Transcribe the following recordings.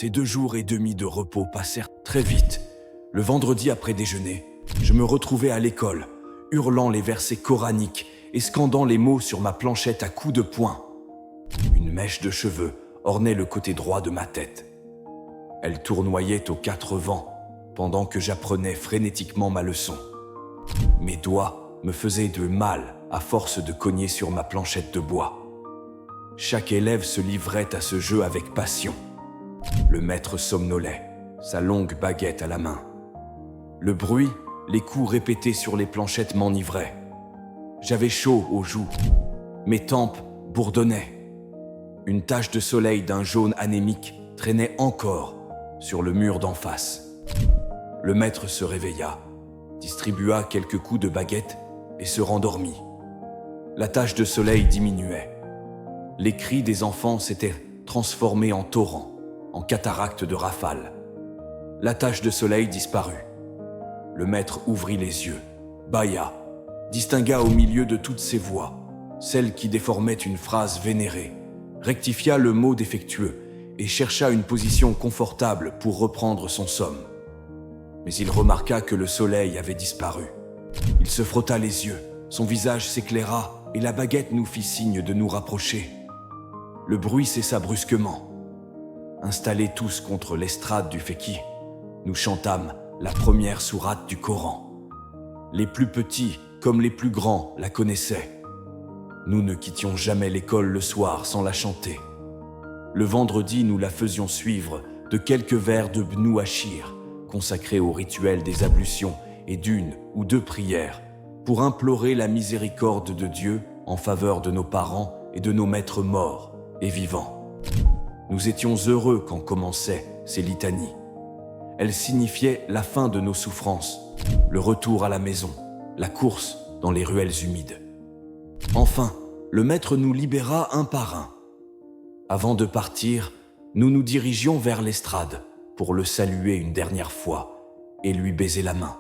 Ces 2 jours et demi de repos passèrent très vite. Le vendredi après déjeuner, je me retrouvais à l'école, hurlant les versets coraniques et scandant les mots sur ma planchette à coups de poing. Une mèche de cheveux ornait le côté droit de ma tête. Elle tournoyait aux 4 vents pendant que j'apprenais frénétiquement ma leçon. Mes doigts me faisaient de mal à force de cogner sur ma planchette de bois. Chaque élève se livrait à ce jeu avec passion. Le maître somnolait, sa longue baguette à la main. Le bruit, les coups répétés sur les planchettes m'enivraient. J'avais chaud aux joues. Mes tempes bourdonnaient. Une tache de soleil d'un jaune anémique traînait encore sur le mur d'en face. Le maître se réveilla, distribua quelques coups de baguette et se rendormit. La tache de soleil diminuait. Les cris des enfants s'étaient transformés en torrents, en cataractes de rafales. La tache de soleil disparut. Le maître ouvrit les yeux, bâilla, distingua au milieu de toutes ces voix, celle qui déformait une phrase vénérée, rectifia le mot défectueux et chercha une position confortable pour reprendre son somme. Mais il remarqua que le soleil avait disparu. Il se frotta les yeux, son visage s'éclaira et la baguette nous fit signe de nous rapprocher. Le bruit cessa brusquement. Installés tous contre l'estrade du Fekhi, nous chantâmes la première sourate du Coran. Les plus petits comme les plus grands la connaissaient. Nous ne quittions jamais l'école le soir sans la chanter. Le vendredi, nous la faisions suivre de quelques vers de Bnou Achir, consacrés au rituel des ablutions et d'1 ou 2 prières, pour implorer la miséricorde de Dieu en faveur de nos parents et de nos maîtres morts et vivants. Nous étions heureux quand commençaient ces litanies. Elles signifiaient la fin de nos souffrances, le retour à la maison, la course dans les ruelles humides. Enfin, le maître nous libéra un par un. Avant de partir, nous nous dirigions vers l'estrade pour le saluer une dernière fois et lui baiser la main.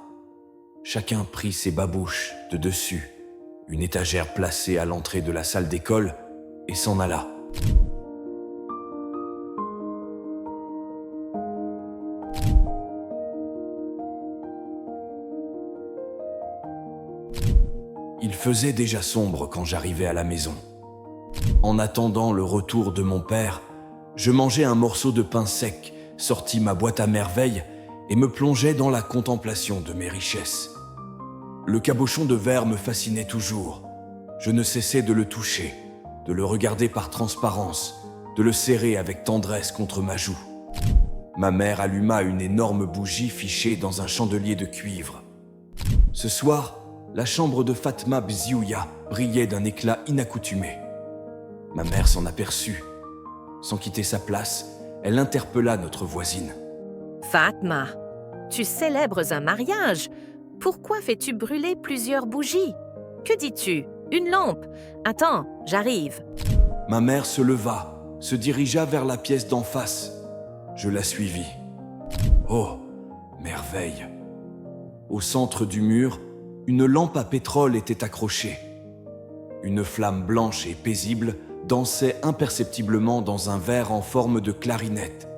Chacun prit ses babouches de dessus, une étagère placée à l'entrée de la salle d'école, et s'en alla. Il faisait déjà sombre quand j'arrivais à la maison. En attendant le retour de mon père, je mangeais un morceau de pain sec, sortis ma boîte à merveilles et me plongeais dans la contemplation de mes richesses. Le cabochon de verre me fascinait toujours. Je ne cessais de le toucher, de le regarder par transparence, de le serrer avec tendresse contre ma joue. Ma mère alluma une énorme bougie fichée dans un chandelier de cuivre. Ce soir, la chambre de Fatma Bziouya brillait d'un éclat inaccoutumé. Ma mère s'en aperçut. Sans quitter sa place, elle interpella notre voisine. « Fatma, tu célèbres un mariage. Pourquoi fais-tu brûler plusieurs bougies? Que dis-tu? Une lampe? Attends, j'arrive. » Ma mère se leva, se dirigea vers la pièce d'en face. Je la suivis. Oh, merveille! Au centre du mur, une lampe à pétrole était accrochée. Une flamme blanche et paisible dansait imperceptiblement dans un verre en forme de clarinette.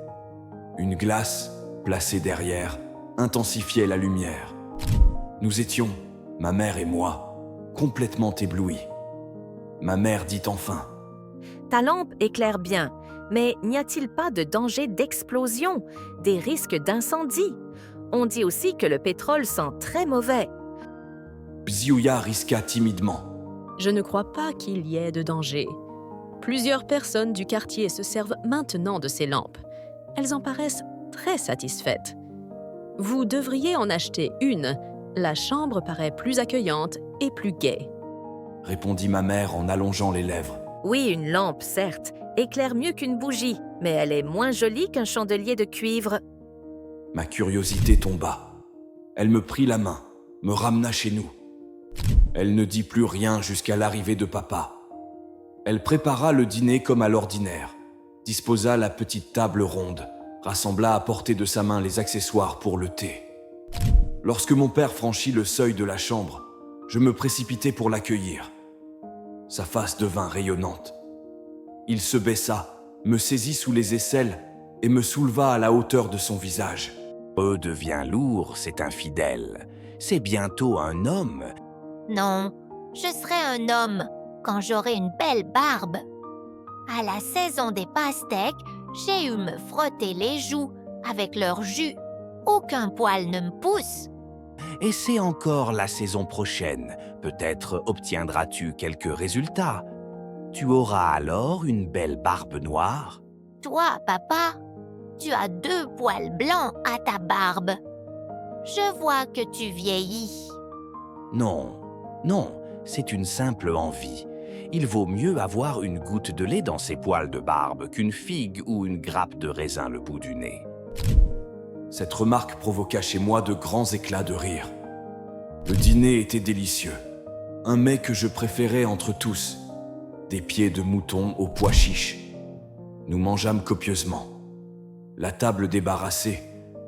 Une glace, placée derrière, intensifiait la lumière. Nous étions, ma mère et moi, complètement éblouis. Ma mère dit enfin: « Ta lampe éclaire bien, mais n'y a-t-il pas de danger d'explosion, des risques d'incendie? On dit aussi que le pétrole sent très mauvais. » Bziouya risqua timidement. « Je ne crois pas qu'il y ait de danger. Plusieurs personnes du quartier se servent maintenant de ces lampes. Elles en paraissent très satisfaites. Vous devriez en acheter une. La chambre paraît plus accueillante et plus gaie. » répondit ma mère en allongeant les lèvres. Oui, une lampe, certes, éclaire mieux qu'une bougie, mais elle est moins jolie qu'un chandelier de cuivre. Ma curiosité tomba. Elle me prit la main, me ramena chez nous. Elle ne dit plus rien jusqu'à l'arrivée de papa. Elle prépara le dîner comme à l'ordinaire, disposa la petite table ronde, rassembla à portée de sa main les accessoires pour le thé. Lorsque mon père franchit le seuil de la chambre, je me précipitai pour l'accueillir. Sa face devint rayonnante. Il se baissa, me saisit sous les aisselles et me souleva à la hauteur de son visage. « Redevient lourd, c'est infidèle. C'est bientôt un homme. » Non, je serai un homme quand j'aurai une belle barbe. À la saison des pastèques, j'ai eu me frotter les joues avec leur jus. Aucun poil ne me pousse. Et c'est encore la saison prochaine. Peut-être obtiendras-tu quelques résultats. Tu auras alors une belle barbe noire. Toi, papa, tu as 2 poils blancs à ta barbe. Je vois que tu vieillis. Non, non, c'est une simple envie. Il vaut mieux avoir une goutte de lait dans ses poils de barbe qu'une figue ou une grappe de raisin le bout du nez. Cette remarque provoqua chez moi de grands éclats de rire. Le dîner était délicieux. Un mets que je préférais entre tous. Des pieds de mouton aux pois chiches. Nous mangeâmes copieusement. La table débarrassée,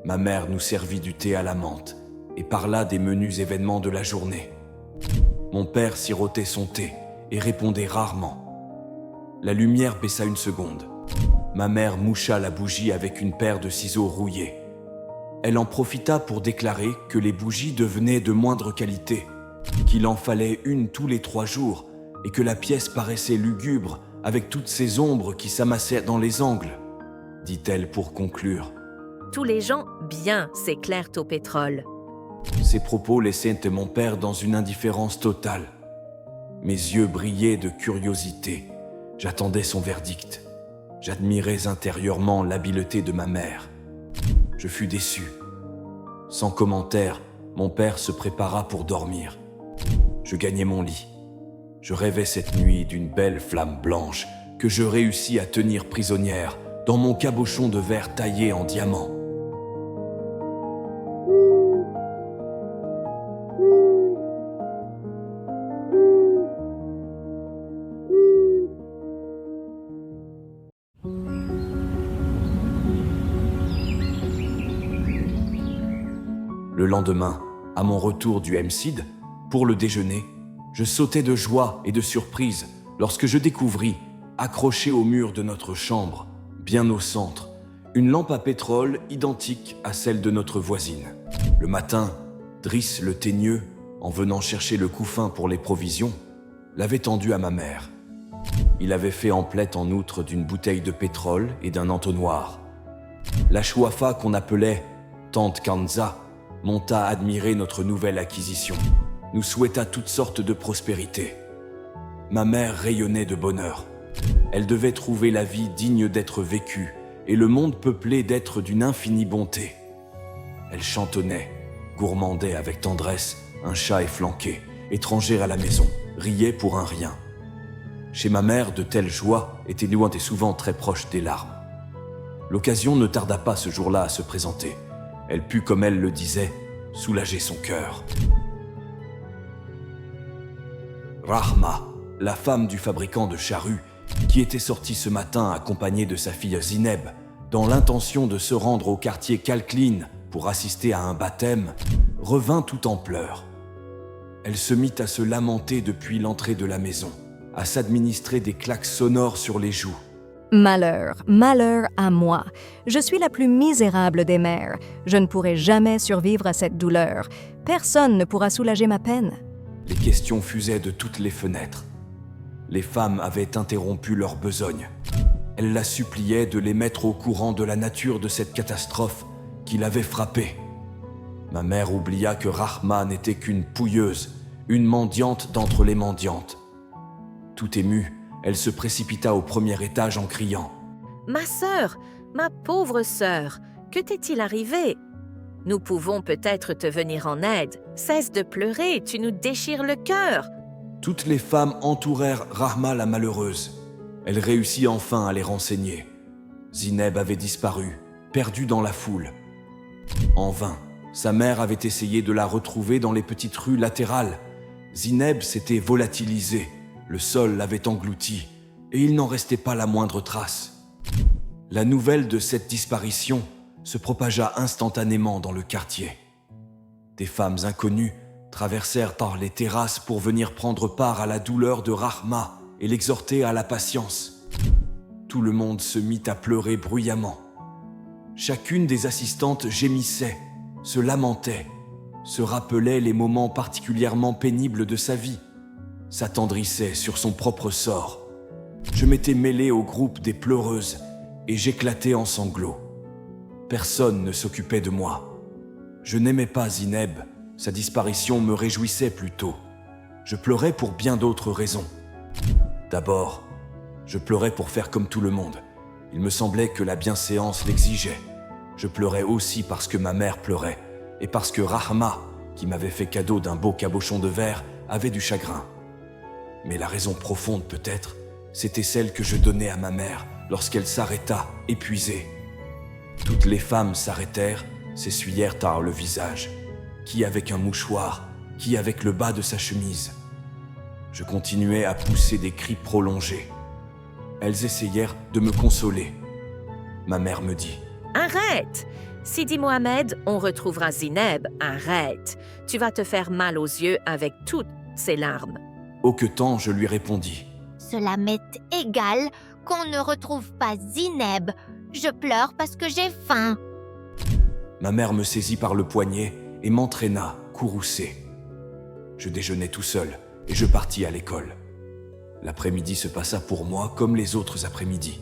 ma mère nous servit du thé à la menthe et parla des menus événements de la journée. Mon père sirotait son thé et répondait rarement. La lumière baissa une seconde. Ma mère moucha la bougie avec une paire de ciseaux rouillés. Elle en profita pour déclarer que les bougies devenaient de moindre qualité, qu'il en fallait une tous les 3 jours et que la pièce paraissait lugubre avec toutes ces ombres qui s'amassaient dans les angles, dit-elle pour conclure. Tous les gens bien s'éclairent au pétrole. Ces propos laissaient mon père dans une indifférence totale. Mes yeux brillaient de curiosité. J'attendais son verdict. J'admirais intérieurement l'habileté de ma mère. Je fus déçu. Sans commentaire, mon père se prépara pour dormir. Je gagnai mon lit. Je rêvais cette nuit d'une belle flamme blanche que je réussis à tenir prisonnière dans mon cabochon de verre taillé en diamant. Le lendemain, à mon retour du Hempseed, pour le déjeuner, je sautais de joie et de surprise lorsque je découvris, accrochée au mur de notre chambre, bien au centre, une lampe à pétrole identique à celle de notre voisine. Le matin, Driss le teigneux, en venant chercher le couffin pour les provisions, l'avait tendu à ma mère. Il avait fait emplette en outre d'une bouteille de pétrole et d'un entonnoir. La chouafa qu'on appelait Tante Kanza monta admirer notre nouvelle acquisition, nous souhaita toutes sortes de prospérité. Ma mère rayonnait de bonheur. Elle devait trouver la vie digne d'être vécue et le monde peuplé d'êtres d'une infinie bonté. Elle chantonnait, gourmandait avec tendresse un chat efflanqué, étranger à la maison, riait pour un rien. Chez ma mère, de telles joies étaient loin et souvent très proches des larmes. L'occasion ne tarda pas ce jour-là à se présenter. Elle put, comme elle le disait, soulager son cœur. Rahma, la femme du fabricant de charrues, qui était sortie ce matin accompagnée de sa fille Zineb, dans l'intention de se rendre au quartier Kalklin pour assister à un baptême, revint tout en pleurs. Elle se mit à se lamenter depuis l'entrée de la maison, à s'administrer des claques sonores sur les joues. Malheur, malheur à moi. Je suis la plus misérable des mères. Je ne pourrai jamais survivre à cette douleur. Personne ne pourra soulager ma peine. Les questions fusaient de toutes les fenêtres. Les femmes avaient interrompu leur besogne. Elles la suppliaient de les mettre au courant de la nature de cette catastrophe qui l'avait frappée. Ma mère oublia que Rahma n'était qu'une pouilleuse, une mendiante d'entre les mendiantes. Tout émue, elle se précipita au premier étage en criant « Ma sœur, ma pauvre sœur, que t'est-il arrivé? Nous pouvons peut-être te venir en aide. Cesse de pleurer, tu nous déchires le cœur. » Toutes les femmes entourèrent Rahma la malheureuse. Elle réussit enfin à les renseigner. Zineb avait disparu, perdue dans la foule. En vain, sa mère avait essayé de la retrouver dans les petites rues latérales. Zineb s'était volatilisée. Le sol l'avait englouti, et il n'en restait pas la moindre trace. La nouvelle de cette disparition se propagea instantanément dans le quartier. Des femmes inconnues traversèrent par les terrasses pour venir prendre part à la douleur de Rahma et l'exhorter à la patience. Tout le monde se mit à pleurer bruyamment. Chacune des assistantes gémissait, se lamentait, se rappelait les moments particulièrement pénibles de sa vie, s'attendrissait sur son propre sort. Je m'étais mêlé au groupe des pleureuses et j'éclatais en sanglots. Personne ne s'occupait de moi. Je n'aimais pas Zineb, sa disparition me réjouissait plutôt. Je pleurais pour bien d'autres raisons. D'abord, je pleurais pour faire comme tout le monde. Il me semblait que la bienséance l'exigeait. Je pleurais aussi parce que ma mère pleurait et parce que Rahma, qui m'avait fait cadeau d'un beau cabochon de verre, avait du chagrin. Mais la raison profonde peut-être, c'était celle que je donnais à ma mère lorsqu'elle s'arrêta, épuisée. Toutes les femmes s'arrêtèrent, s'essuyèrent tard le visage, qui avec un mouchoir, qui avec le bas de sa chemise. Je continuais à pousser des cris prolongés. Elles essayèrent de me consoler. Ma mère me dit « Arrête! Sidi Mohamed, on retrouvera Zineb, arrête! Tu vas te faire mal aux yeux avec toutes ces larmes. » Hoquetant, je lui répondis « Cela m'est égal qu'on ne retrouve pas Zineb. Je pleure parce que j'ai faim. » Ma mère me saisit par le poignet et m'entraîna, courroucé. Je déjeunai tout seul et je partis à l'école. L'après-midi se passa pour moi comme les autres après-midi.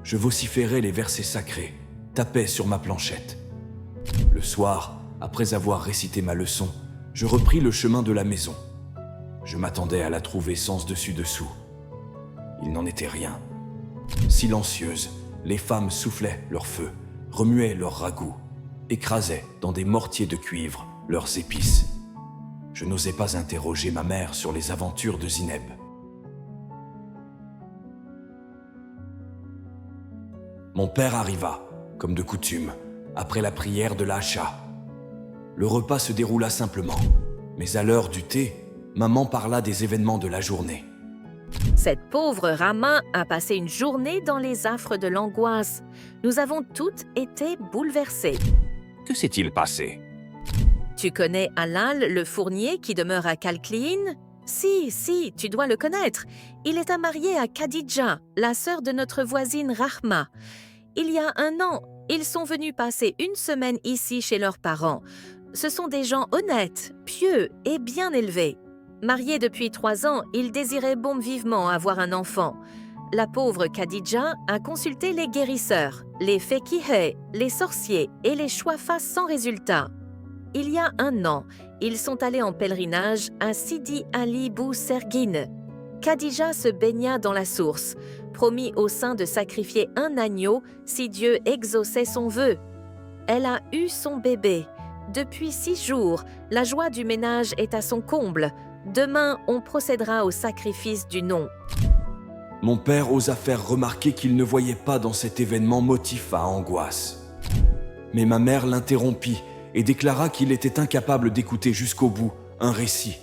Je vociférais les versets sacrés, tapais sur ma planchette. Le soir, après avoir récité ma leçon, je repris le chemin de la maison. Je m'attendais à la trouver sens dessus dessous. Il n'en était rien. Silencieuses, les femmes soufflaient leur feu, remuaient leurs ragoûts, écrasaient dans des mortiers de cuivre leurs épices. Je n'osais pas interroger ma mère sur les aventures de Zineb. Mon père arriva, comme de coutume, après la prière de l'Acha. Le repas se déroula simplement, mais à l'heure du thé, maman parla des événements de la journée. Cette pauvre Rama a passé une journée dans les affres de l'angoisse. Nous avons toutes été bouleversées. Que s'est-il passé? Tu connais Alal, le fournier qui demeure à Kalkliin? Si, tu dois le connaître. Il est marié à Khadija, la sœur de notre voisine Rahma. Il y a 1 an, ils sont venus passer une semaine ici chez leurs parents. Ce sont des gens honnêtes, pieux et bien élevés. Mariés depuis 3 ans, ils désiraient vivement avoir un enfant. La pauvre Khadija a consulté les guérisseurs, les fekihés, les sorciers et les chouafas sans résultat. Il y a 1 an, ils sont allés en pèlerinage à Sidi Ali Bou Sergin. Khadija se baigna dans la source, promit au saint de sacrifier un agneau si Dieu exauçait son vœu. Elle a eu son bébé. Depuis 6 jours, la joie du ménage est à son comble. Demain, on procédera au sacrifice du nom. Mon père osa faire remarquer qu'il ne voyait pas dans cet événement motif à angoisse. Mais ma mère l'interrompit et déclara qu'il était incapable d'écouter jusqu'au bout un récit.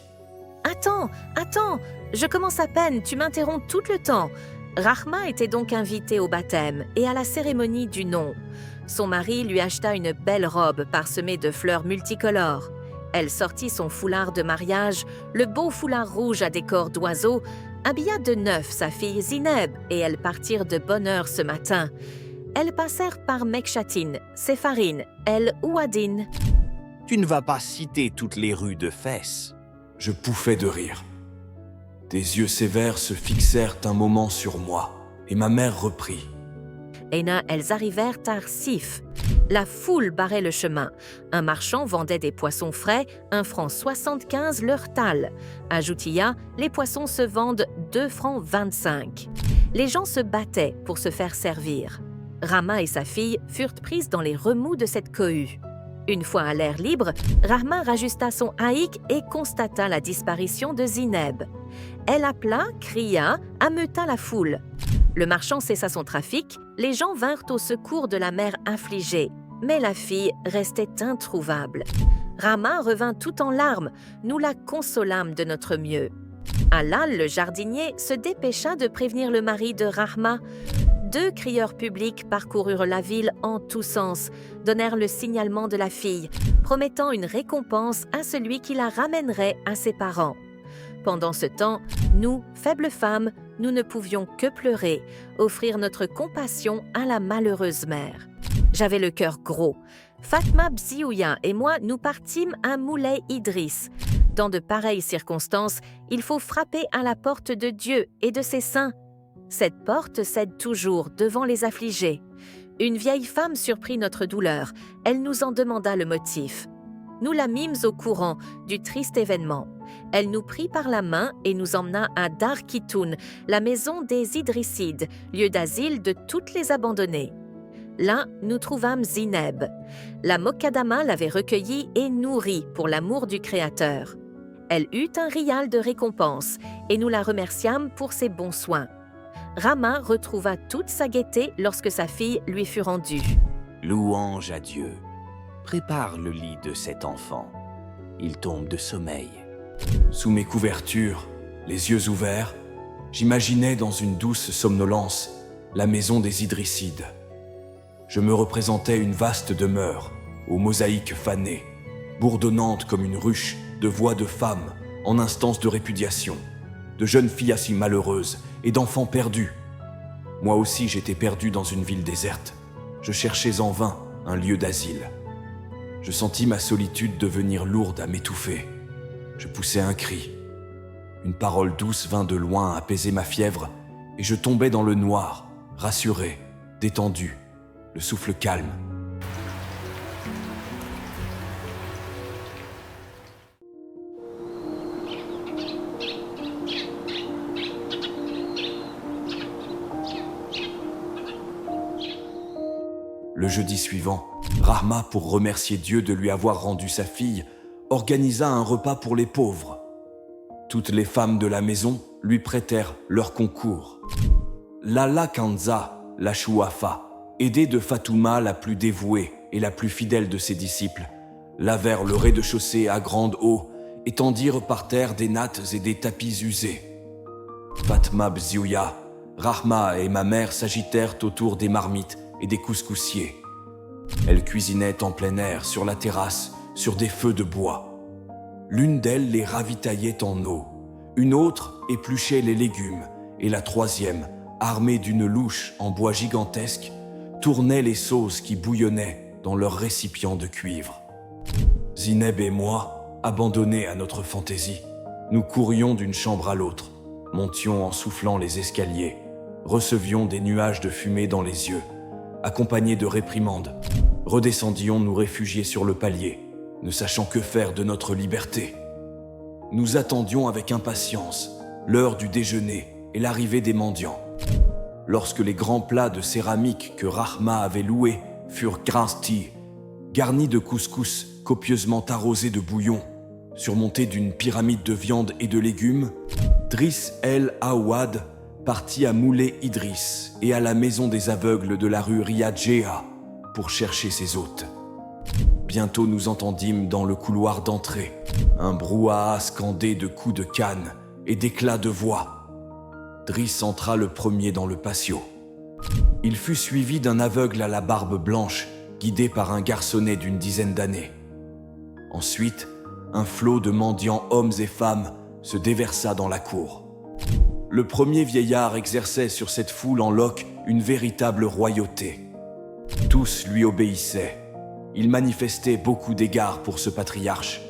Attends, je commence à peine, tu m'interromps tout le temps. Rahma était donc invitée au baptême et à la cérémonie du nom. Son mari lui acheta une belle robe parsemée de fleurs multicolores. Elle sortit son foulard de mariage, le beau foulard rouge à décor d'oiseaux, habilla de neuf sa fille Zineb et elles partirent de bonne heure ce matin. Elles passèrent par Mekchatin, Sepharine, El Ouadin. Tu ne vas pas citer toutes les rues de Fès. Je pouffais de rire. Des yeux sévères se fixèrent un moment sur moi et ma mère reprit. Et là, elles arrivèrent à Sif. La foule barrait le chemin. Un marchand vendait des poissons frais, 1,75 francs leur tal. À Joutia, les poissons se vendent 2,25 francs. Les gens se battaient pour se faire servir. Rahma et sa fille furent prises dans les remous de cette cohue. Une fois à l'air libre, Rahma rajusta son haïk et constata la disparition de Zineb. Elle appela, cria, ameuta la foule. Le marchand cessa son trafic, les gens vinrent au secours de la mère affligée, mais la fille restait introuvable. Rahma revint tout en larmes, nous la consolâmes de notre mieux. Alal, le jardinier, se dépêcha de prévenir le mari de Rahma. 2 crieurs publics parcoururent la ville en tous sens, donnèrent le signalement de la fille, promettant une récompense à celui qui la ramènerait à ses parents. Pendant ce temps, nous, faibles femmes, nous ne pouvions que pleurer, offrir notre compassion à la malheureuse mère. J'avais le cœur gros. Fatma Bziouya et moi, nous partîmes à Moulay Idriss. Dans de pareilles circonstances, il faut frapper à la porte de Dieu et de ses saints. Cette porte cède toujours devant les affligés. Une vieille femme surprit notre douleur. Elle nous en demanda le motif. Nous la mîmes au courant du triste événement. Elle nous prit par la main et nous emmena à Dar Kitoun, la maison des Idrissides, lieu d'asile de toutes les abandonnées. Là, nous trouvâmes Zineb. La Mokaddama l'avait recueillie et nourrie pour l'amour du Créateur. Elle eut un rial de récompense et nous la remerciâmes pour ses bons soins. Rama retrouva toute sa gaieté lorsque sa fille lui fut rendue. Louange à Dieu. Prépare le lit de cet enfant. Il tombe de sommeil. Sous mes couvertures, les yeux ouverts, j'imaginais dans une douce somnolence la maison des Idrissides. Je me représentais une vaste demeure, aux mosaïques fanées, bourdonnante comme une ruche de voix de femmes en instance de répudiation, de jeunes filles assez malheureuses et d'enfants perdus. Moi aussi j'étais perdu dans une ville déserte. Je cherchais en vain un lieu d'asile. Je sentis ma solitude devenir lourde à m'étouffer. Je poussai un cri. Une parole douce vint de loin apaiser ma fièvre et je tombais dans le noir, rassuré, détendu, le souffle calme. Le jeudi suivant, Rahma, pour remercier Dieu de lui avoir rendu sa fille, organisa un repas pour les pauvres. Toutes les femmes de la maison lui prêtèrent leur concours. Lala Kanza, la Chouafa, aidée de Fatouma la plus dévouée et la plus fidèle de ses disciples, lavèrent le rez-de-chaussée à grande eau et tendirent par terre des nattes et des tapis usés. Fatma Bziouya, Rahma et ma mère s'agitèrent autour des marmites et des couscoussiers. Elles cuisinaient en plein air, sur la terrasse, sur des feux de bois. L'une d'elles les ravitaillait en eau, une autre épluchait les légumes, et la troisième, armée d'une louche en bois gigantesque, tournait les sauces qui bouillonnaient dans leurs récipients de cuivre. Zineb et moi, abandonnés à notre fantaisie, nous courions d'une chambre à l'autre, montions en soufflant les escaliers, recevions des nuages de fumée dans les yeux, accompagnés de réprimandes, redescendions nous réfugier sur le palier, ne sachant que faire de notre liberté. Nous attendions avec impatience l'heure du déjeuner et l'arrivée des mendiants. Lorsque les grands plats de céramique que Rahma avait loués furent grastis, garnis de couscous copieusement arrosés de bouillon, surmontés d'une pyramide de viande et de légumes, Driss El Aouad partit à Moulay Idriss et à la maison des aveugles de la rue Riyad Jeha pour chercher ses hôtes. Bientôt nous entendîmes dans le couloir d'entrée un brouhaha scandé de coups de canne et d'éclats de voix. Driss entra le premier dans le patio. Il fut suivi d'un aveugle à la barbe blanche, guidé par un garçonnet d'une dizaine d'années. Ensuite, un flot de mendiants hommes et femmes se déversa dans la cour. Le premier vieillard exerçait sur cette foule en loques une véritable royauté. Tous lui obéissaient. Il manifestait beaucoup d'égards pour ce patriarche.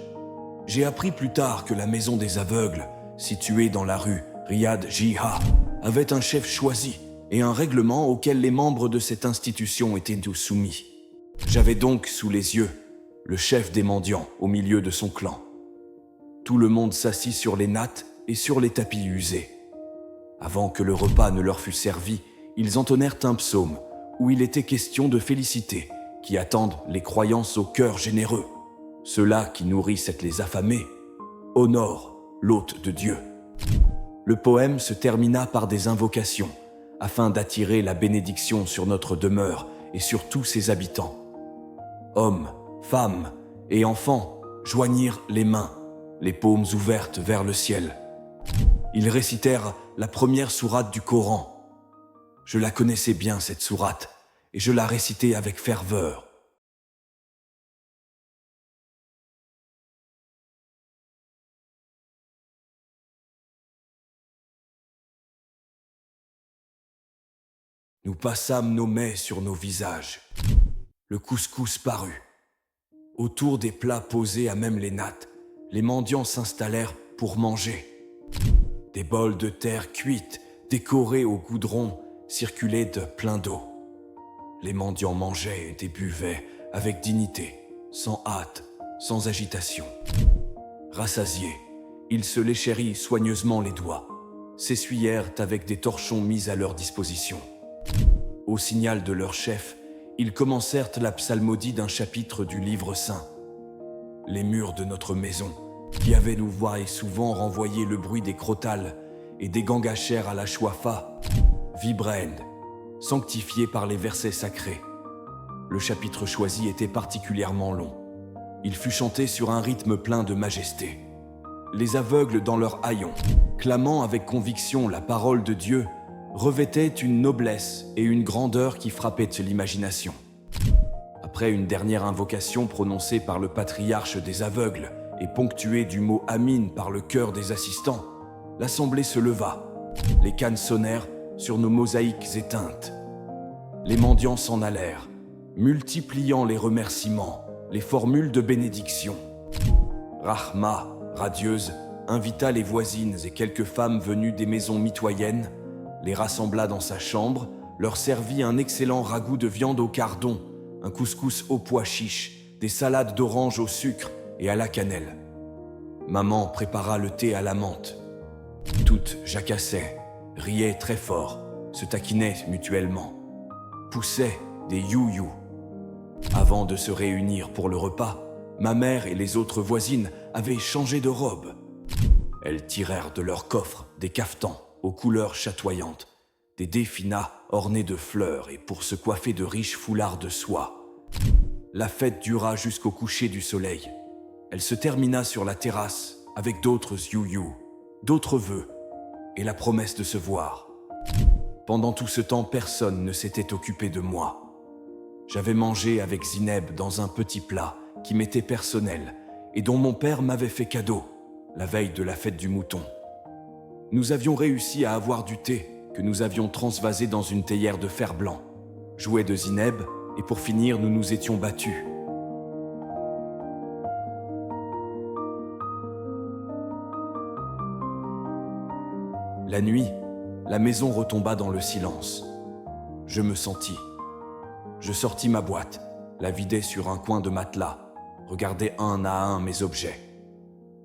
J'ai appris plus tard que la maison des aveugles, située dans la rue Riyad Jeha, avait un chef choisi et un règlement auquel les membres de cette institution étaient tous soumis. J'avais donc sous les yeux le chef des mendiants au milieu de son clan. Tout le monde s'assit sur les nattes et sur les tapis usés. Avant que le repas ne leur fût servi, ils entonnèrent un psaume où il était question de féliciter qui attendent les croyances au cœur généreux. Ceux-là qui nourrissent les affamés honorent l'hôte de Dieu. Le poème se termina par des invocations afin d'attirer la bénédiction sur notre demeure et sur tous ses habitants. Hommes, femmes et enfants joignirent les mains, les paumes ouvertes vers le ciel. Ils récitèrent la première sourate du Coran. Je la connaissais bien, cette sourate, et je la récitais avec ferveur. Nous passâmes nos mets sur nos visages. Le couscous parut. Autour des plats posés à même les nattes, les mendiants s'installèrent pour manger. Des bols de terre cuite, décorés au goudron, circulaient de plein d'eau. Les mendiants mangeaient et buvaient avec dignité, sans hâte, sans agitation. Rassasiés, ils se léchèrent soigneusement les doigts, s'essuyèrent avec des torchons mis à leur disposition. Au signal de leur chef, ils commencèrent la psalmodie d'un chapitre du livre saint. Les murs de notre maison, qui avaient nous voir et souvent renvoyé le bruit des crotales et des gangachères à la chouafa, vibraient, sanctifiés par les versets sacrés. Le chapitre choisi était particulièrement long. Il fut chanté sur un rythme plein de majesté. Les aveugles dans leur haillons, clamant avec conviction la parole de Dieu, revêtaient une noblesse et une grandeur qui frappaient l'imagination. Après une dernière invocation prononcée par le patriarche des aveugles et ponctuée du mot « Amin » par le chœur des assistants, l'assemblée se leva. Les cannes sonnèrent sur nos mosaïques éteintes. Les mendiants s'en allèrent, multipliant les remerciements, les formules de bénédiction. Rahma, radieuse, invita les voisines et quelques femmes venues des maisons mitoyennes, les rassembla dans sa chambre, leur servit un excellent ragoût de viande au cardon, un couscous aux pois chiches, des salades d'oranges au sucre et à la cannelle. Maman prépara le thé à la menthe. Toutes jacassaient, riaient très fort, se taquinaient mutuellement, poussaient des you-you. Avant de se réunir pour le repas, ma mère et les autres voisines avaient changé de robe. Elles tirèrent de leurs coffres des cafetans aux couleurs chatoyantes, des définas ornés de fleurs et pour se coiffer de riches foulards de soie. La fête dura jusqu'au coucher du soleil. Elle se termina sur la terrasse avec d'autres you-you, d'autres vœux et la promesse de se voir. Pendant tout ce temps, personne ne s'était occupé de moi. J'avais mangé avec Zineb dans un petit plat qui m'était personnel et dont mon père m'avait fait cadeau la veille de la fête du mouton. Nous avions réussi à avoir du thé que nous avions transvasé dans une théière de fer blanc, jouet de Zineb, et pour finir, nous nous étions battus. La nuit, la maison retomba dans le silence. Je me sentis. Je sortis ma boîte, la vidai sur un coin de matelas, regardai un à un mes objets.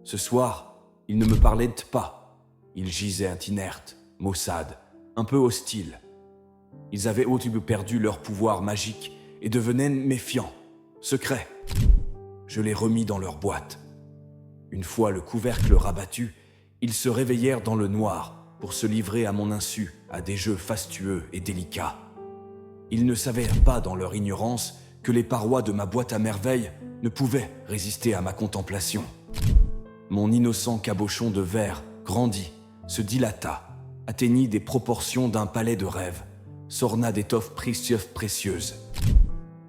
Ce soir, ils ne me parlaient pas. Ils gisaient inertes, maussades, un peu hostiles. Ils avaient perdu leur pouvoir magique et devenaient méfiants, secrets. Je les remis dans leur boîte. Une fois le couvercle rabattu, ils se réveillèrent dans le noir pour se livrer à mon insu à des jeux fastueux et délicats. Ils ne savaient pas dans leur ignorance que les parois de ma boîte à merveilles ne pouvaient résister à ma contemplation. Mon innocent cabochon de verre grandit, se dilata, atteignit des proportions d'un palais de rêve, s'orna d'étoffes précieuses.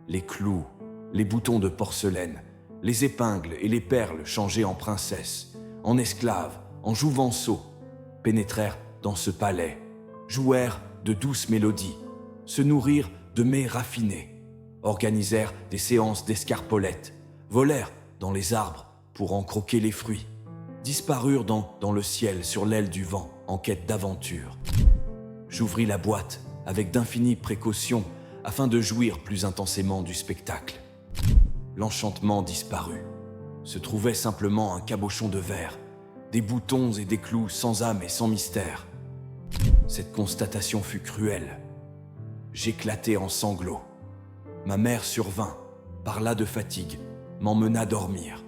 Les clous, les boutons de porcelaine, les épingles et les perles changées en princesses, en esclaves, en jouvenceaux, pénétrèrent dans ce palais, jouèrent de douces mélodies, se nourrirent de mets raffinés, organisèrent des séances d'escarpolettes, volèrent dans les arbres pour en croquer les fruits, disparurent dans le ciel sur l'aile du vent en quête d'aventure. J'ouvris la boîte avec d'infinies précautions afin de jouir plus intensément du spectacle. L'enchantement disparut. Se trouvait simplement un cabochon de verre, des boutons et des clous sans âme et sans mystère. Cette constatation fut cruelle. J'éclatai en sanglots. Ma mère survint, parla de fatigue, m'emmena dormir.